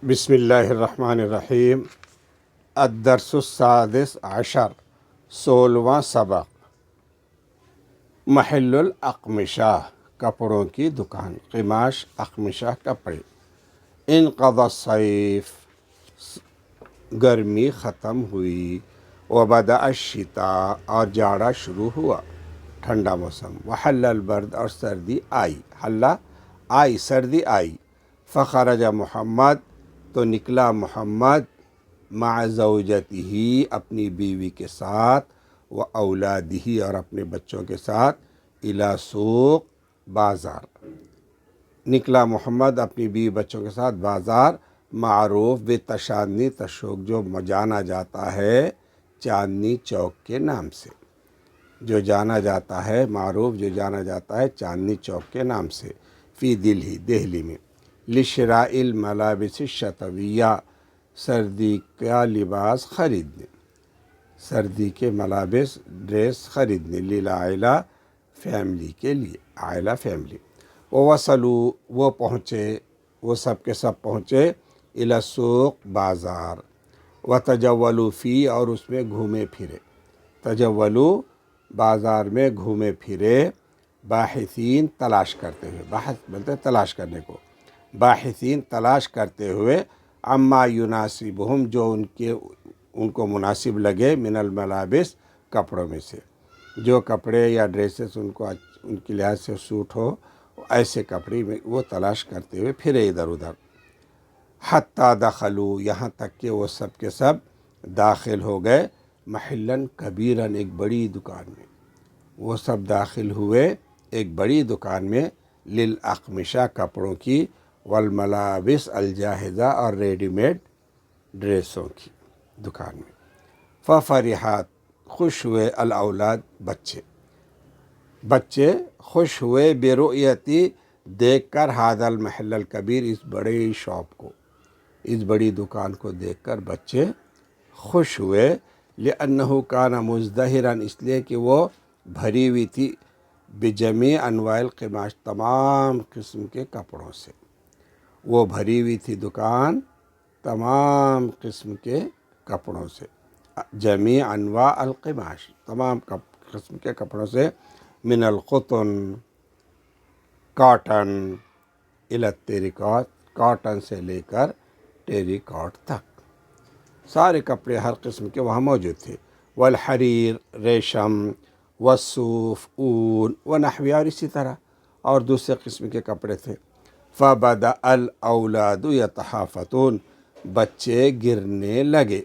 بسم اللہ الرحمن الرحیم۔ الدرس السادس عشر، 16واں سبق۔ محل الاقمشہ، کپڑوں کی دکان۔ قماش، اقمشہ، کپڑے۔ انقضى الصیف، گرمی ختم ہوئی۔ وبدأ الشتاء، اور جاڑا شروع ہوا، ٹھنڈا موسم۔ وحل البرد، اور سردی آئی۔ حلہ آئی، سردی آئی۔ فخرج محمد، تو نکلا محمد، مع زوجتہ، اپنی بیوی کے ساتھ، و اولادہ، اور اپنے بچوں کے ساتھ، الی سوق، بازار۔ نکلا محمد اپنی بیوی بچوں کے ساتھ بازار، معروف بتشاندنی تشوق، جو جانا جاتا ہے چاندنی چوک کے نام سے، جو جانا جاتا ہے، معروف جو جانا جاتا ہے چاندنی چوک کے نام سے، فی دہلی میں۔ لشراء الملابس الشتویہ، سردی کا لباس خریدنے، سردی کے ملابس، ڈریس خریدنے۔ للعائلہ، فیملی کے لیے، عائلہ فیملی۔ ووصلوا، وہ پہنچے، وہ سب کے سب پہنچے، الی السوق، بازار۔ وتجولوا فی، اور اس میں گھومے پھرے۔ تجولوا، بازار میں گھومے پھرے۔ باحثین، تلاش کرتے ہوئے، باحث بولتے ہیں تلاش کرنے کو، باحثین، تلاش کرتے ہوئے، عما یناسبہم، جو ان کو مناسب لگے، من الملابس، کپڑوں میں سے، جو کپڑے یا ڈریسز ان کے لحاظ سے سوٹ ہو، ایسے کپڑے میں وہ تلاش کرتے ہوئے پھرے ادھر ادھر۔ حتی دخلوا، یہاں تک کہ وہ سب کے سب داخل ہو گئے، محلاً کبیراً، ایک بڑی دکان میں۔ وہ سب داخل ہوئے ایک بڑی دکان میں، للاقمشہ، کپڑوں کی، والملابس الجاہزہ، اور ریڈی میڈ ڈریسوں کی دکان میں۔ ففرحت، خوش ہوئے، الاولاد، بچے خوش ہوئے، برؤیتی، دیکھ کر، ھذا المحل الکبیر، اس بڑے شاپ کو، اس بڑی دکان کو دیکھ کر بچے خوش ہوئے۔ لأنہ کان مزدحرا، اس لیے کہ وہ بھری ہوئی تھی، بجمیع انواع القماش، تمام قسم کے کپڑوں سے۔ وہ بھری ہوئی تھی دکان تمام قسم کے کپڑوں سے، جمیع انواع القماش، تمام قسم کے کپڑوں سے، من القطن، کاٹن، الی التریکات، کاٹن سے لے کر ٹیریکاٹ تک، سارے کپڑے ہر قسم کے وہاں موجود تھے۔ والحریر، ریشم، والصوف، اون، ونحوہ، اور اسی طرح اور دوسرے قسم کے کپڑے تھے۔ فبدأ الاولاد یتحافتون، بچے گرنے لگے،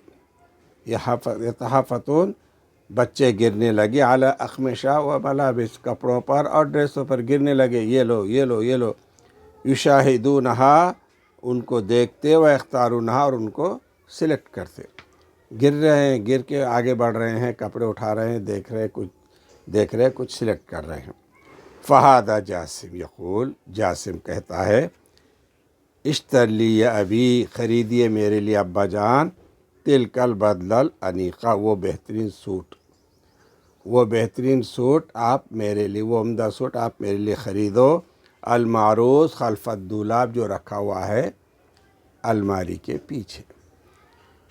یتحافتون، بچے گرنے لگے، علی اقمشہ و ملابس، کپڑوں پر اور ڈریسوں پر گرنے لگے، یہ لو یہ لو یہ لو۔ یشاہدونہا، ان کو دیکھتے، و یختارونہا، اور ان کو سلیکٹ کرتے۔ گر رہے ہیں، گر کے آگے بڑھ رہے ہیں، کپڑے اٹھا رہے ہیں، دیکھ رہے کچھ سلیکٹ کر رہے ہیں۔ فہذا جاسم یقول، جاسم کہتا ہے، اشتر لی یا ابی، خریدیے میرے لیے ابا جان، تلک البدلہ الانیقہ، وہ بہترین سوٹ آپ میرے لیے، وہ عمدہ سوٹ آپ میرے لیے خریدو، المعروض خلف الدولاب، جو رکھا ہوا ہے الماری کے پیچھے،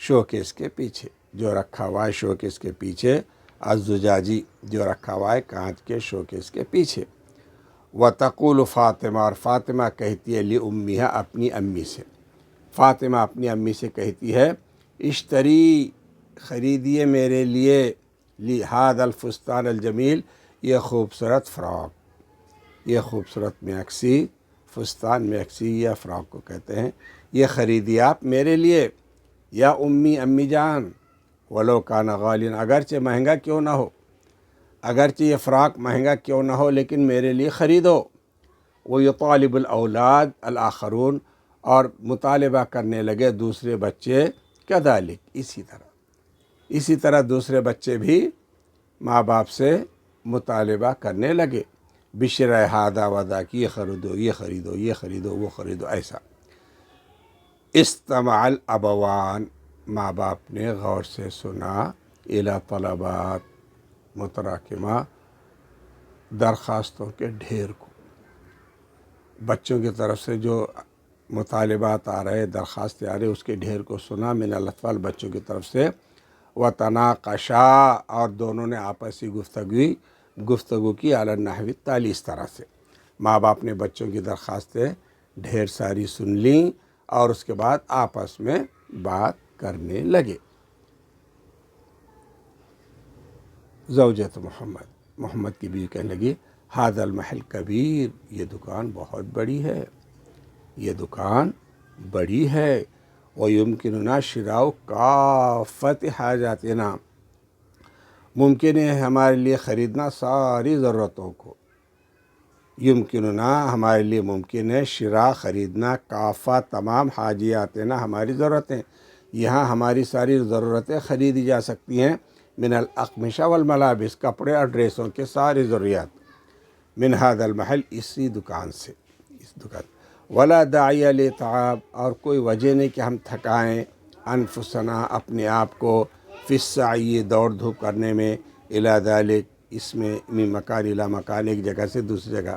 شوکیس کے پیچھے، جو رکھا ہوا ہے شوکیس کے پیچھے، الزجاجی، جو رکھا ہوا ہے کانچ کے شوکیس کے پیچھے۔ وتقول فاطمہ، اور فاطمہ کہتی ہے، لأمیہا، اپنی امی سے، فاطمہ اپنی امی سے کہتی ہے، اشتری، خریدیے میرے لیے، ھذا الفستان الجمیل، یہ خوبصورت فراق، یہ خوبصورت میکسی، فستان میکسی یا فراق کو کہتے ہیں، یہ خریدیے آپ میرے لیے، یا امی، امی جان، ولو کان غالین، اگرچہ مہنگا کیوں نہ ہو، اگرچہ یہ فراق مہنگا کیوں نہ ہو، لیکن میرے لیے خریدو۔ ویطالب الاولاد الآخرون، اور مطالبہ کرنے لگے دوسرے بچے، کذالک، اسی طرح دوسرے بچے بھی ماں باپ سے مطالبہ کرنے لگے، بشرع ھذا وذاک، یہ خریدو یہ خریدو یہ خریدو وہ خریدو، ایسا۔ استمع الابوان، ماں باپ نے غور سے سنا، الی طلبات، متراکمہ، درخواستوں کے ڈھیر کو، بچوں کی طرف سے جو مطالبات آ رہے، درخواستیں آ رہے، اس کے ڈھیر کو سنا من الاطفال بچوں کی طرف سے، و تناقشا اور دونوں نے آپسی گفتگو کی علی النحو التالی اس طرح سے، ماں باپ نے بچوں کی درخواستیں ڈھیر ساری سن لیں اور اس کے بعد آپس میں بات کرنے لگے۔ زوجت محمد کی بیوی کہنے لگی ھذا المحل کبیر، یہ دکان بہت بڑی ہے، یہ دکان بڑی ہے، وَيُمْكِنُنَا شِرَاءُ كَافَّةِ حَاجَاتِنَا، ممکن ہے ہمارے لیے خریدنا ساری ضرورتوں کو، یمکننا ہمارے لیے ممکن ہے، شراء خریدنا، کافہ تمام، حاجیاتنا ہماری ضرورتیں، یہاں ہماری ساری ضرورتیں خریدی جا سکتی ہیں، من الاقمشہ والملابس، کپڑے اور ڈریسوں کے ساری ضروریات، من ھذا المحل، اسی دکان سے، اس دکان، ولا داعی لتعاب، اور کوئی وجہ نہیں کہ ہم تھکائیں انفسنا اپنے آپ کو، فی السعی دوڑ دھوپ کرنے میں، الی ذلک اس میں، من مکان الی مکان، ایک جگہ سے دوسری جگہ،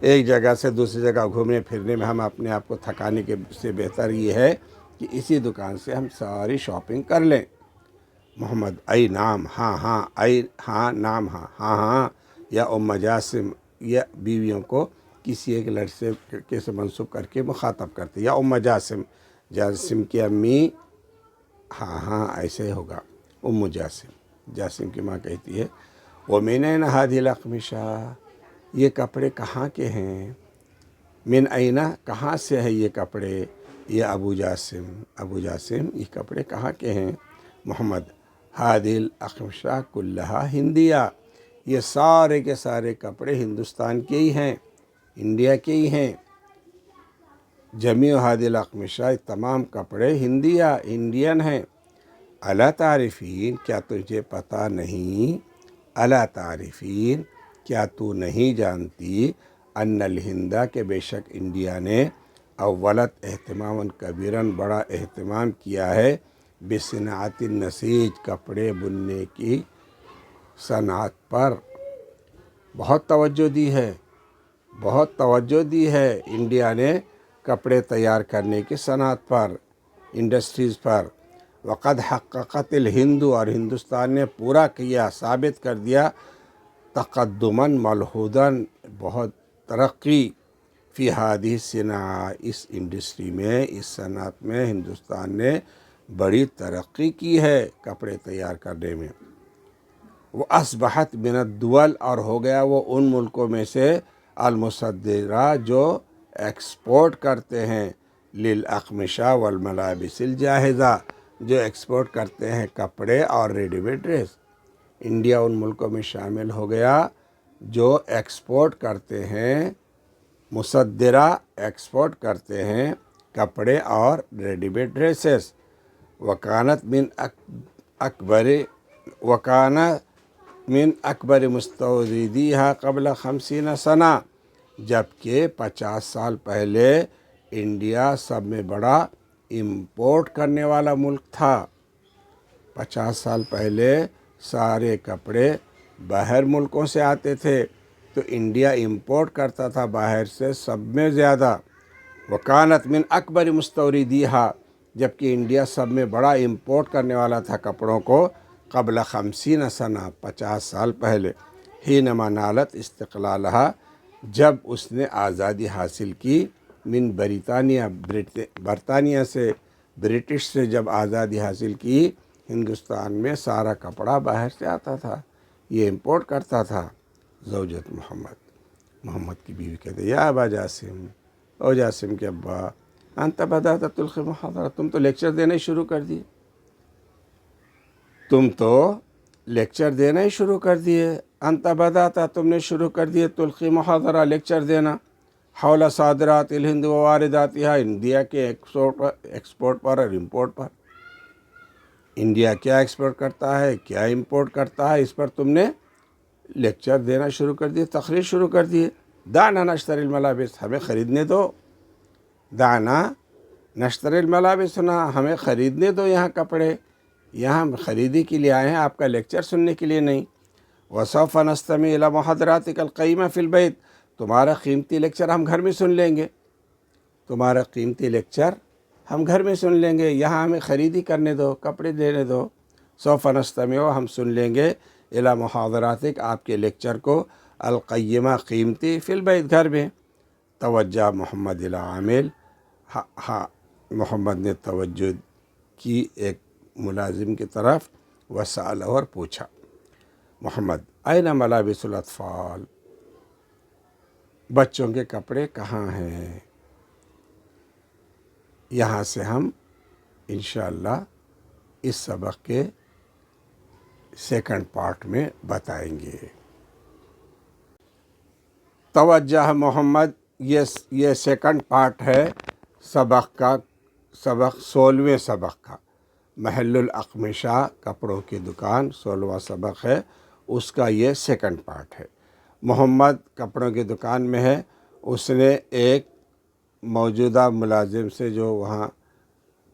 ایک جگہ سے دوسری جگہ گھومنے پھرنے میں ہم اپنے آپ کو تھکانے کے سے بہتر یہ ہے کہ اسی دکان سے ہم ساری شاپنگ کر لیں۔ محمد ای نام، ہاں ہاں، ای ہاں، نام ہاں، ہاں ہاں، یا ام جاسم، یا بیویوں کو کسی ایک لڑکے سے منسوب کر کے مخاطب کرتے، یا ام جاسم، جاسم کی امی، ہاں ہاں ایسے ہی ہوگا، ام جاسم، جاسم کی ماں کہتی ہے وَمِنْ أَيْنَ هَذِهِ الْأَقْمِشَةُ، یہ کپڑے کہاں کے ہیں، من اینا کہاں سے ہے یہ کپڑے، یہ ابو جاسم یہ کپڑے کہاں کے ہیں، محمد هذه الأقمشة كلها ہندیہ، یہ سارے کے سارے کپڑے ہندوستان کے ہی ہیں، انڈیا کے ہی ہیں، جمیع هذه الأقمشة، تمام کپڑے ہندیہ، انڈین ہیں، الا تعرفین، کیا تجھے پتہ نہیں، الا تعرفین، کیا تو نہیں جانتی، ان الہند، کہ بے شک انڈیا نے، اولت اہتمام کبیراً، بڑا اہتمام کیا ہے، بصناعت النسیج، کپڑے بننے کی صنعت پر، بہت توجہ دی ہے، بہت توجہ دی ہے انڈیا نے کپڑے تیار کرنے کی صنعت پر، انڈسٹریز پر، وقد حققت الہند، اور ہندوستان نے پورا کیا، ثابت کر دیا، تقدماً ملحوظاً، بہت ترقی، فی ہذہ الصناعہ، اس انڈسٹری میں، اس صنعت میں ہندوستان نے بڑی ترقی کی ہے کپڑے تیار کرنے میں، وہ اصبحت من الدول، اور ہو گیا وہ ان ملکوں میں سے، المصدرہ، جو ایکسپورٹ کرتے ہیں، للاقمشہ والملابس الجاہزہ، جو ایکسپورٹ کرتے ہیں کپڑے اور ریڈی میڈ ڈریس، انڈیا ان ملکوں میں شامل ہو گیا جو ایکسپورٹ کرتے ہیں، مصدرہ ایکسپورٹ کرتے ہیں کپڑے اور ریڈی میڈ ڈریسز، وکانت من اکبر مستوردیہا قبل 50 سنہ، جبکہ 50 سال پہلے انڈیا سب میں بڑا امپورٹ کرنے والا ملک تھا، 50 سال پہلے سارے کپڑے باہر ملکوں سے آتے تھے، تو انڈیا امپورٹ کرتا تھا باہر سے سب میں زیادہ، وکانت من اکبر مستوردیہا، جبکہ انڈیا سب میں بڑا امپورٹ کرنے والا تھا کپڑوں کو، قبل 50 سنہ، 50 سال پہلے، حینما نالت استقلالہا، جب اس نے آزادی حاصل کی، من برطانیہ سے، برٹش سے جب آزادی حاصل کی، ہندوستان میں سارا کپڑا باہر سے آتا تھا، یہ امپورٹ کرتا تھا۔ زوجت محمد کی بیوی کہتے یا ابا جاسم، او جاسم کے ابا، انت بدأت تلقی محاضرہ، تم تو لیکچر دینا ہی شروع کر دیے، انت بدأت، تم نے شروع کر دیے، تلقی محاضرہ، لیکچر دینا، حول صادرات الہند و وارداتہا، انڈیا کے ایکسپورٹ پر اور امپورٹ پر، انڈیا کیا ایکسپورٹ کرتا ہے، کیا امپورٹ کرتا ہے، اس پر تم نے لیکچر دینا شروع کر دیے، تقریر شروع کر دیے، دعنا نشتری الملابس، ہمیں خریدنے دو، دعنا نشتری الملابس، ہمیں خریدنے دو یہاں کپڑے، یہاں ہم خریدی کے لیے آئے ہیں، آپ کا لیکچر سننے کے لیے نہیں، وسوف نستمع الی محاضراتک القیمہ فی البیت، تمہارا قیمتی لیکچر ہم گھر میں سن لیں گے، تمہارا قیمتی لیکچر ہم گھر میں سن لیں گے، یہاں ہمیں خریدی کرنے دو، کپڑے دینے دو۔ سوف نستمع، ہم سن لیں گے، الی محاضراتک، آپ کے لیکچر کو، القیمہ، قیمتی، فی البیت، گھر میں۔ توجہ محمد الی عامل، ہاں محمد نے توجہ کی ایک ملازم کی طرف، وسألہ، اور پوچھا، محمد این ملابس الاطفال، بچوں کے کپڑے کہاں ہیں؟ یہاں سے ہم انشاءاللہ اس سبق کے سیکنڈ پارٹ میں بتائیں گے۔ توجہ محمد، یہ سیکنڈ پارٹ ہے سبق کا، سبق 16ویں سبق کا، محل الاقمشہ، کپڑوں کی دکان، 16واں سبق ہے، اس کا یہ سیکنڈ پارٹ ہے۔ محمد کپڑوں کی دکان میں ہے، اس نے ایک موجودہ ملازم سے جو وہاں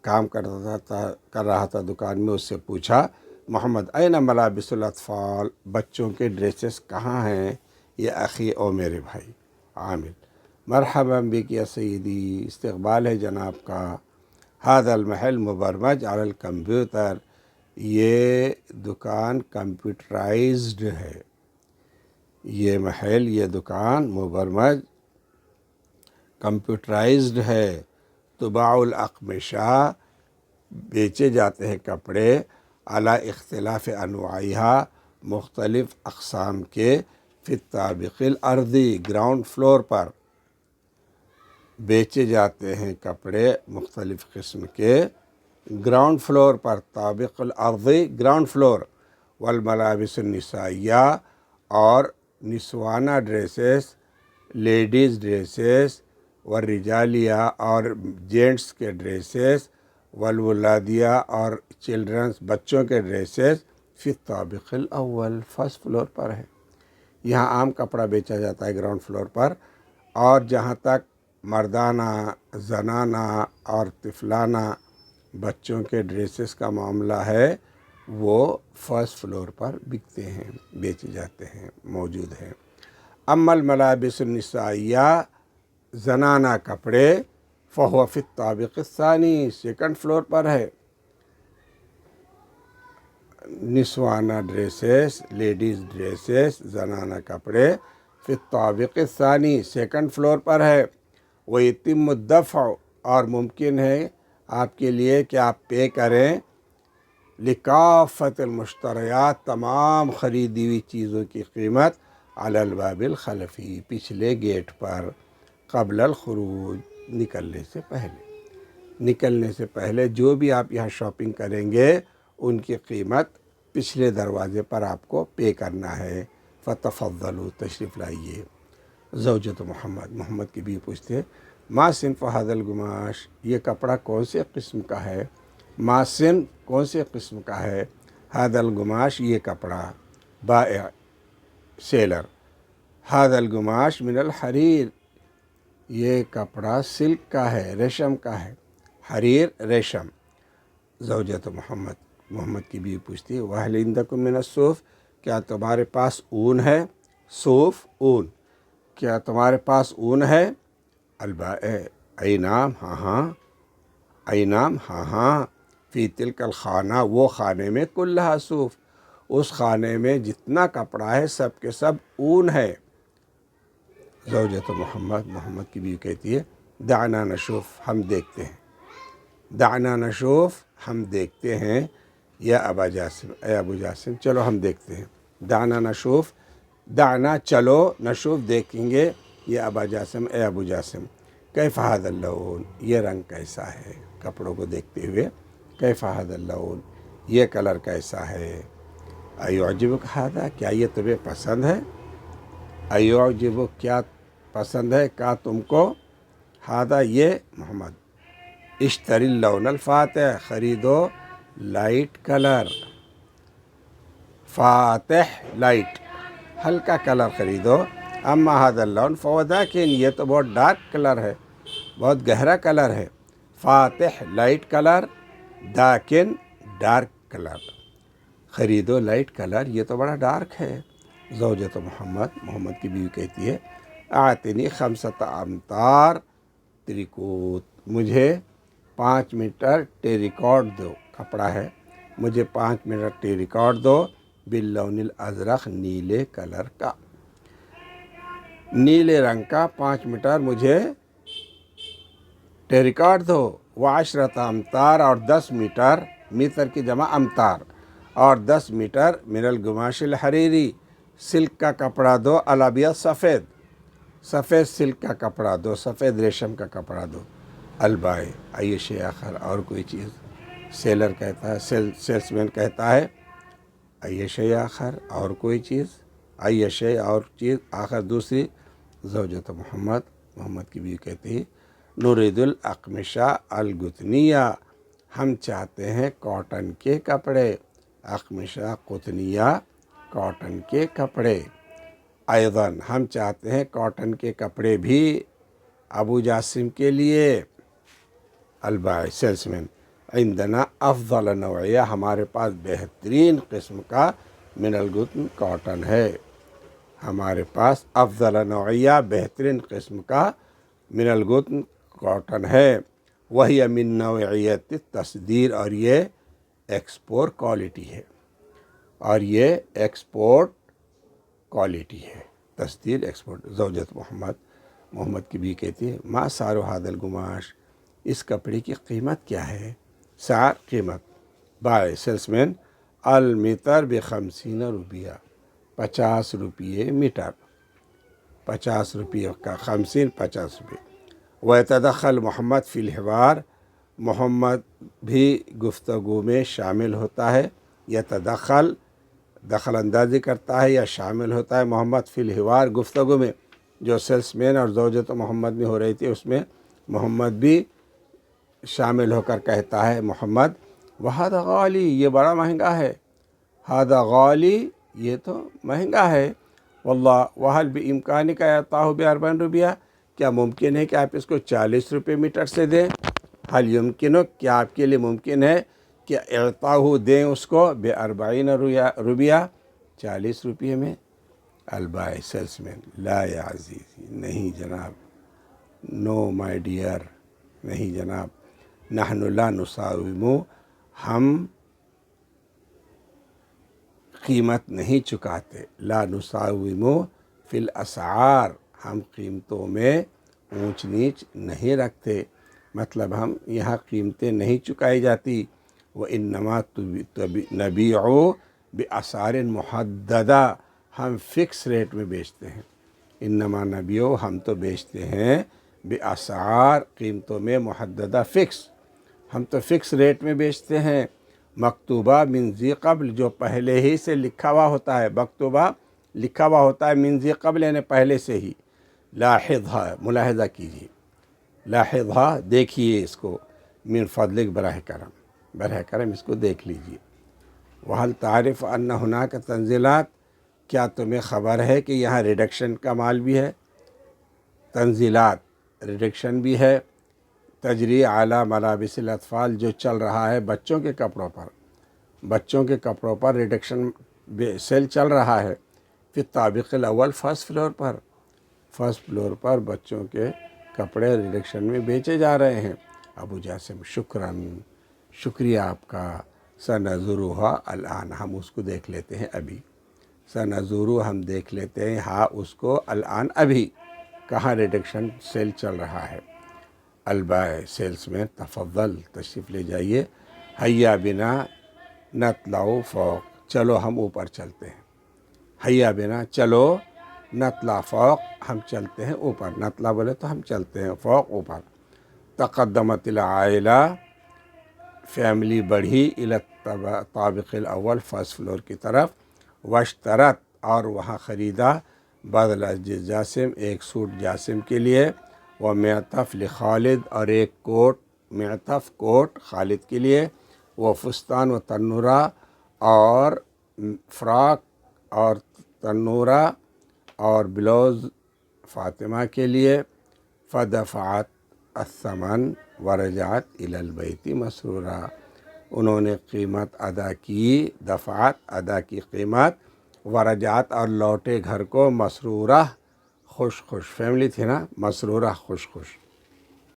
کام کر رہا تھا دکان میں، اس سے پوچھا، محمد این ملابس الاطفال، بچوں کے ڈریسز کہاں ہیں؟ یہ اخی، او میرے بھائی عامل، مرحبا بک یا سیدی، استقبال ہے جناب کا، ھذا المحل مبرمج علی الکمپیوٹر، یہ دکان کمپیوٹرائزڈ ہے، یہ محل، یہ دکان مبرمج، کمپیوٹرائزڈ ہے، طباع الاقمشہ، بیچے جاتے ہیں کپڑے، علی اختلاف انواعہا، مختلف اقسام کے، فی الطابق الارضی، گراؤنڈ فلور پر بیچے جاتے ہیں کپڑے مختلف قسم کے، گراؤنڈ فلور پر، طابق الارضی، گراؤنڈ فلور، والملابس النسائیہ، اور نسوانہ ڈریسز، لیڈیز ڈریسز، والرجالیہ، اور جینٹس کے ڈریسز، والولادیہ، اور چلڈرنس، بچوں کے ڈریسز، فی الطابق الاول، فرسٹ فلور پر ہے۔ یہاں عام کپڑا بیچا جاتا ہے گراؤنڈ فلور پر، اور جہاں تک مردانہ، زنانہ اور طفلانہ بچوں کے ڈریسز کا معاملہ ہے، وہ فرسٹ فلور پر بکتے ہیں، بیچے جاتے ہیں، موجود ہیں۔ اما الملابس النسائیہ، زنانہ کپڑے، فہو فی الطابق الثانی، سیکنڈ فلور پر ہے۔ نسوانہ ڈریسز، لیڈیز ڈریسز، زنانہ کپڑے، فی الطابق الثانی، سیکنڈ فلور پر ہے۔ وَيَتِمُّ الدَّفْعُ، اور ممکن ہے آپ کے لیے کہ آپ پے کریں، لِكَافَّةِ المشتریات، تمام خریدی ہوئی چیزوں کی قیمت، علی الباب الخلفی، پچھلے گیٹ پر، قبل الخروج، نکلنے سے پہلے، نکلنے سے پہلے جو بھی آپ یہاں شاپنگ کریں گے ان کی قیمت پچھلے دروازے پر آپ کو پے کرنا ہے۔ فتفضلوا، تشریف لائیے۔ زوجۃ محمد، محمد کی بیوی پوچھتے، ما صنف ھذا القماش، یہ کپڑا کون سے قسم کا ہے؟ ما صنف، کون سے قسم کا ہے؟ ھذا القماش، یہ کپڑا، بائع، سیلر، ھذا القماش من الحریر، یہ کپڑا سلک کا ہے، ریشم کا ہے، حریر، ریشم۔ زوجۃ محمد، محمد کی بیوی پوچھتی ہے، وَهَلْ عِنْدَكُم مِّنَ الصُّوفِ، کیا تمہارے پاس اون ہے؟ صوف، اون، کیا تمہارے پاس اون ہے؟ البائع، ای نعم، ہاں ہاں، ای نعم، ہاں ہاں، فی تلک الخانہ، وہ خانے میں، کلھا صوف، اس خانے میں جتنا کپڑا ہے سب کے سب اون ہے۔ زوجۃ محمد، محمد کی بیوی کہتی ہے، دعنا نشوف، ہم دیکھتے ہیں، دعنا نشوف، ہم دیکھتے ہیں، یا ابا جاسم، اے ابو جاسم، چلو ہم دیکھتے ہیں، دعنا نشوف، دعنا، چلو، نشوف، دیکھیں گے، یا ابا جاسم، اے ابو جاسم، کیف ھذا اللون، یہ رنگ کیسا ہے؟ کپڑوں کو دیکھتے ہوئے، کیف ھذا اللون، یہ کلر کیسا ہے؟ ایعجبک ھذا، کیا یہ تمہیں پسند ہے؟ ایعجبک، کیا پسند ہے کا تم کو؟ ھذا، یہ، محمد، اشتری اللون الفاتح، خریدو لائٹ کلر، فاتح، لائٹ، ہلکا کلر خریدو، اما ھذا اللون فهو داکن، یہ تو بہت ڈارک کلر ہے، بہت گہرا کلر ہے، فاتح، لائٹ کلر، داکن، ڈارک کلر، خریدو لائٹ کلر، یہ تو بڑا ڈارک ہے۔ زوجۃ محمد، محمد کی بیوی کہتی ہے، اعطنی 5 امتار تریکوت، مجھے 5 میٹر ٹیریکاٹ دو، کپڑا ہے، مجھے 5 میٹر ٹیریکاٹ دو، باللون الازرق، نیلے کلر کا، نیلے رنگ کا 5 میٹر مجھے ٹیریکاٹ دو، وعشرۃ امتار، اور 10 میٹر، میٹر کی جمع امتار، اور 10 میٹر من القماش الحریری، سلک کا کپڑا دو، الابیض، سفید، سفید سلک کا کپڑا دو، سفید ریشم کا کپڑا دو، البائے، ای شیء آخر، اور کوئی چیز، سیلر کہتا ہے، سیلس مین کہتا ہے ای شیء آخر، اور کوئی چیز، ای شیء، اور چیز آخر دوسری، زوجۃ محمد، محمد کی بیوی کہتی ہے نرید الاقمشہ القطنیہ، ہم چاہتے ہیں کاٹن کے کپڑے، اقمشہ قطنیہ، کاٹن کے کپڑے، ایضاً ہم چاہتے ہیں کاٹن کے کپڑے بھی ابو جاسم کے لیے، البائع، سیلس مین، عندنا افضل نوعیہ، ہمارے پاس بہترین قسم کا من القطن، کاٹن ہے، ہمارے پاس افضل نوعیہ، بہترین قسم کا من القطن، کاٹن ہے، وہی من نوعیت تصدیر، اور یہ ایکسپورٹ کوالٹی ہے، اور یہ ایکسپورٹ کوالٹی ہے، تصدیر ایکسپورٹ۔ زوجت محمد، محمد کی بھی کہتی ہے ما سعر ھذا القماش، اس کپڑے کی قیمت کیا ہے؟ سعر، قیمت، بائع، سیلس مین، المیٹر ب50 روپیہ، 50 روپیے میٹر، 50 روپیے کا، 50، 50 روپے، ویتدخل محمد فی الحوار، محمد بھی گفتگو میں شامل ہوتا ہے، یتدخل، دخل اندازی کرتا ہے یا شامل ہوتا ہے، محمد فی الحوار، گفتگو میں، جو سیلس مین اور زوجت محمد میں ہو رہی تھی اس میں محمد بھی شامل ہو کر کہتا ہے، محمد، وہذا غالی، یہ بڑا مہنگا ہے، ھذا غالی، یہ تو مہنگا ہے، واللہ، وحل بامکانک اعطاہ ب40 روپیہ، کیا ممکن ہے کہ آپ اس کو 40 روپے میٹر سے دیں؟ حل یمکنو، کیا آپ کے لیے ممکن ہے کہ اعطاہ دیں اس کو ب40 روپیہ، 40 روپے میں؟ البائع، سیلس مین، لا یا عزیزی، نہیں جناب، نو مائی ڈیئر، نہیں جناب، نحن لا نساوم، ہم قیمت نہیں چکاتے، لا نساوم فی الاسعار، ہم قیمتوں میں اونچ نیچ نہیں رکھتے، مطلب ہم یہاں قیمتیں نہیں چکائی جاتی، وانما نبیع باسعار محددہ، ہم فکس ریٹ میں بیچتے ہیں، انما نبیع، ہم تو بیچتے ہیں، باسعار، قیمتوں میں، محددہ، فکس، ہم تو فکس ریٹ میں بیچتے ہیں، مکتوبہ من ذی قبل، جو پہلے ہی سے لکھا ہوا ہوتا ہے، مکتوبہ لکھا ہوا ہوتا ہے، من ذی قبل یعنی پہلے سے ہی، لاحظہ، ملاحظہ کیجیے، لاحظہ، دیکھیے اس کو، من فضلک، براہ کرم، براہ کرم اس کو دیکھ لیجیے، وحل تعرف ان ہناک تنزیلات، کیا تمہیں خبر ہے کہ یہاں ریڈکشن کا مال بھی ہے، تنزیلات، ریڈکشن بھی ہے، تجری اعلی ملابس الاطفال، جو چل رہا ہے بچوں کے کپڑوں پر، بچوں کے کپڑوں پر ریڈکشن سیل چل رہا ہے، پھر طابق الاول، فرسٹ فلور پر، فرسٹ فلور پر بچوں کے کپڑے ریڈکشن میں بیچے جا رہے ہیں۔ ابو جاسم، شکراً، شکریہ آپ کا، سنزورها الآن، ہم اس کو دیکھ لیتے ہیں ابھی، سنزورو، ہم دیکھ لیتے ہیں، ہاں اس کو، الآن، ابھی، کہاں ریڈکشن سیل چل رہا ہے، البائع، سیلس میں، تفضل، تشریف لے جائیے، حیا بنا نطلع فوق، چلو ہم اوپر چلتے ہیں، حیا بنا، چلو، نطلع فوق، ہم چلتے ہیں اوپر، نطلع بولے تو ہم چلتے ہیں، فوق، اوپر، تقدمت العائلہ، فیملی بڑھی، الی الطابق الاول، فرسٹ فلور کی طرف، واشترت، اور وہاں خریدا، بدل جاسم، ایک سوٹ جاسم کے لیے، ومعطف لخالد، اور ایک کوٹ، معطف، کوٹ، خالد کے لیے، وہ فستان و تنورہ، اور فراق اور تنورہ اور بلاؤز فاطمہ کے لیے، فدفعت الثمن ورجعت الی البیت مسرورہ، انہوں نے قیمت ادا کی، دفعت، ادا کی قیمت، ورجعت، اور لوٹے گھر کو، مسرورہ، خوش خوش، فیملی تھی نا، مسرورہ، خوش خوش۔